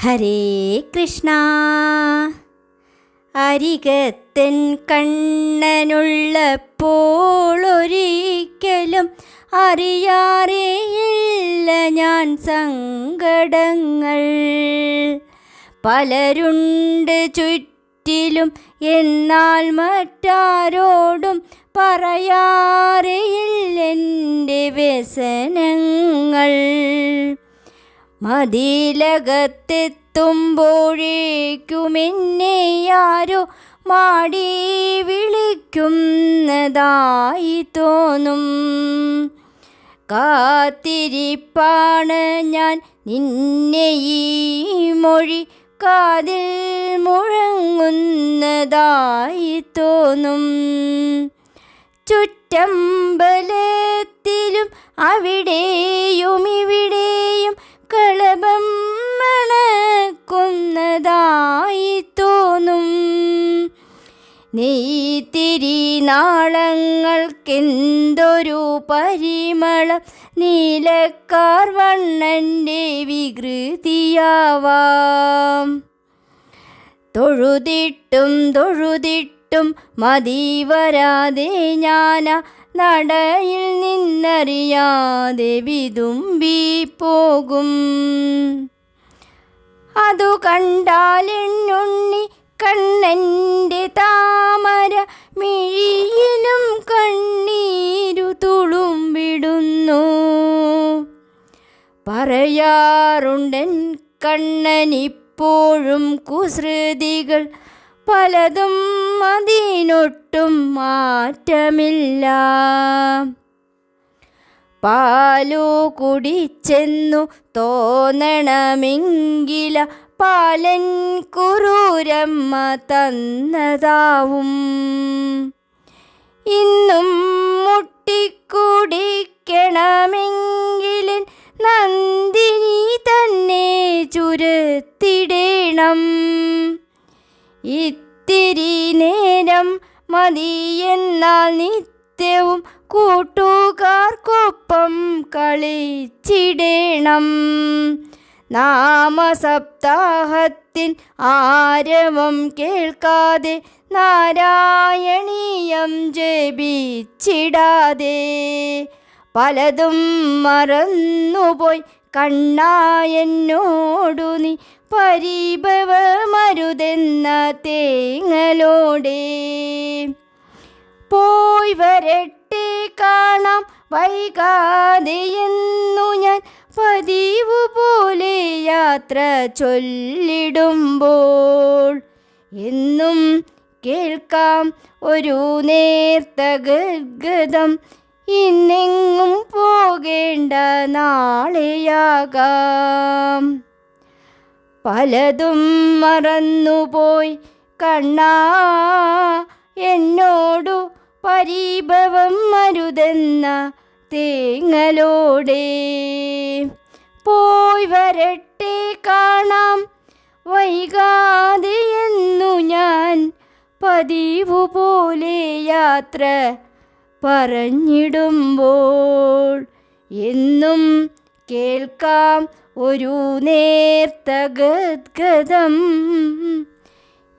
ഹരേ കൃഷ്ണ. അരികത്തൻ കണ്ണനുള്ളപ്പോൾ ഒരിക്കലും അറിയാറേയില്ല ഞാൻ സങ്കടങ്ങൾ. പലരുണ്ട് ചുറ്റിലും, എന്നാൽ മറ്റാരോടും പറയാറേയില്ലെൻ്റെ വ്യസനങ്ങൾ. മതിലകത്തെത്തുമ്പോഴേക്കുമെന്നെ ആരോ മാടി വിളിക്കുന്നതായി തോന്നും. കാത്തിരിപ്പാണ് ഞാൻ, നിന്നെ ഈ മൊഴി കാതിൽ മുഴങ്ങുന്നതായി തോന്നും. ചുറ്റമ്പലത്തിലും അവിടെയും ഇവിടെയും കളഭം മണക്കുന്നതായി തോന്നും. നെയ്ത്തിരി നാളങ്ങൾക്കെന്തൊരു പരിമളം, നീലക്കാർ വണ്ണൻ്റെ വികൃതിയാവാം. തൊഴുതിട്ടും മതി വരാതെ ഞാൻ നടയിൽ നിന്നറിയാതെ വിതുമ്പി പോകും. അതു കണ്ടാലെന്നുണ്ണി കണ്ണൻ്റെ താമര മിഴിയിലും കണ്ണീരു തുളുമ്പിടുന്നു. പറയാറുണ്ടൻ കണ്ണനിപ്പോഴും കുസൃതികൾ പലതും, അതിനൊട്ടും മാറ്റമില്ല. പാലു കുടിച്ചെന്നു തോന്നണമെങ്കില പാലൻ കുറൂരമ്മ തന്നതാവും. ഇന്നും മുട്ടിക്കുടിക്കണമെങ്കിലൻ നന്ദിനി തന്നെ ചുരത്തിടേണം. ഇത്തിരി നേരം മതിയെന്നാൽ നിത്യവും കൂട്ടുകാർക്കൊപ്പം കളിച്ചിടേണം. നാമസപ്താഹത്തിൻ ആരവം കേൾക്കാതെ, നാരായണീയം ജപിച്ചിടാതെ പലതും മറന്നുപോയി കണ്ണായെന്നോടു നീ പരിഭവമരുതെന്ന തേങ്ങലോടെ. പോയി വരട്ടെ കാണാം വൈകാതെയെന്നു ഞാൻ പതിവു പോലെ യാത്ര ചൊല്ലിടുമ്പോൾ. എന്നും കേൾക്കാം ഒരു നേർത്ത ഗദ്ഗതം, ഇന്നെങ്ങും പോകേണ്ട നാളെയാകാം. പലതും മറന്നുപോയി കണ്ണാ, എന്നോടു പരിഭവം മരുതെന്ന തേങ്ങലോടെ. പോയി വരട്ടെ കാണാം വൈകാതെയെന്നു ഞാൻ പതിവു പോലെ യാത്ര പറഞ്ഞിടുമ്പോൾ. എന്നും കേൾക്കാം ഒരു നേർത്ത ഗദ്ഗതം,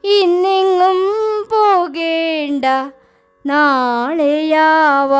ഇന്നെങ്ങും പോകേണ്ട നാളെയാവാം.